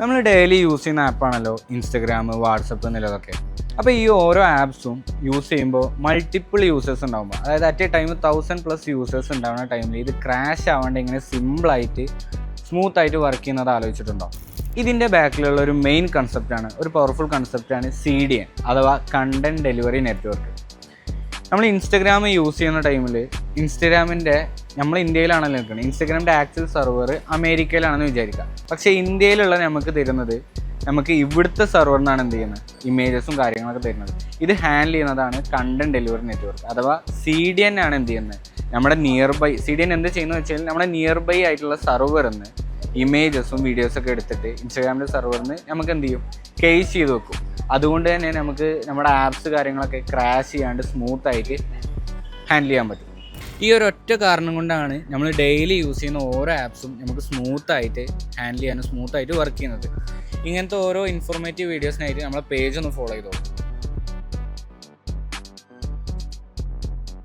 നമ്മൾ daily use ചെയ്യുന്ന ആപ്പാണല്ലോ Instagram, WhatsApp എന്നുള്ളതൊക്കെ. അപ്പോൾ ഈ ഓരോ ആപ്സും യൂസ് ചെയ്യുമ്പോൾ മൾട്ടിപ്പിൾ യൂസേഴ്സ് ഉണ്ടാകുമ്പോൾ, അതായത് അറ്റ് എ ടൈം 1000+ യൂസേഴ്സ് ഉണ്ടാകുന്ന ടൈമിൽ ഇത് ക്രാഷ് ആവാണ്ട് ഇങ്ങനെ സിമ്പിളായിട്ട് സ്മൂത്തായിട്ട് വർക്ക് ചെയ്യുന്നത് ആലോചിച്ചിട്ടുണ്ടോ? ഇതിൻ്റെ ബാക്കിലുള്ള ഒരു മെയിൻ കൺസെപ്റ്റാണ്, ഒരു പവർഫുൾ കൺസെപ്റ്റാണ് CDN അഥവാ കണ്ടൻറ് ഡെലിവറി നെറ്റ്വർക്ക്. നമ്മൾ ഇൻസ്റ്റഗ്രാം യൂസ് ചെയ്യുന്ന ടൈമിൽ നമ്മൾ ഇന്ത്യയിലാണല്ലോ നിൽക്കുന്നത്. ഇൻസ്റ്റഗ്രാമിൻ്റെ ആക്ച്വൽ സെർവർ അമേരിക്കയിലാണെന്ന് വിചാരിക്കുക. പക്ഷേ ഇന്ത്യയിലുള്ള നമുക്ക് തരുന്നത്, നമുക്ക് ഇവിടുത്തെ സെർവറിനാണ് എന്ത് ചെയ്യുന്നത്, ഇമേജസും കാര്യങ്ങളൊക്കെ തരുന്നത്. ഇത് ഹാൻഡിൽ ചെയ്യുന്നതാണ് കണ്ടൻറ് ഡെലിവറി നെറ്റ്വർക്ക് അഥവാ CDN ആണ് എന്ത് ചെയ്യുന്നത്. നമ്മുടെ CDN എന്ത് ചെയ്യുന്നത് വെച്ചാൽ നമ്മുടെ നിയർ ബൈ ആയിട്ടുള്ള സെർവറിൽ നിന്ന് ഇമേജസും വീഡിയോസൊക്കെ എടുത്തിട്ട് ഇൻസ്റ്റാഗ്രാമിൻ്റെ സെർവറിൽ നിന്ന് നമുക്ക് എന്ത് ചെയ്യും, കേസ് ചെയ്ത് വെക്കും. അതുകൊണ്ട് തന്നെ നമുക്ക് നമ്മുടെ ആപ്സ് കാര്യങ്ങളൊക്കെ ക്രാഷ് ചെയ്യാണ്ട് സ്മൂത്തായിട്ട് ഹാൻഡിൽ ചെയ്യാൻ പറ്റും. ഈ ഒരു ഒറ്റ കാരണം കൊണ്ടാണ് നമ്മൾ ഡെയിലി യൂസ് ചെയ്യുന്ന ഓരോ ആപ്സും നമുക്ക് സ്മൂത്തായിട്ട് ഹാൻഡിൽ ചെയ്യാനും സ്മൂത്തായിട്ട് വർക്ക് ചെയ്യുന്നത്. ഇങ്ങനത്തെ ഓരോ ഇൻഫോർമേറ്റീവ് വീഡിയോസിനായിട്ട് നമ്മളെ പേജ് ഒന്ന് ഫോളോ ചെയ്തോളൂ.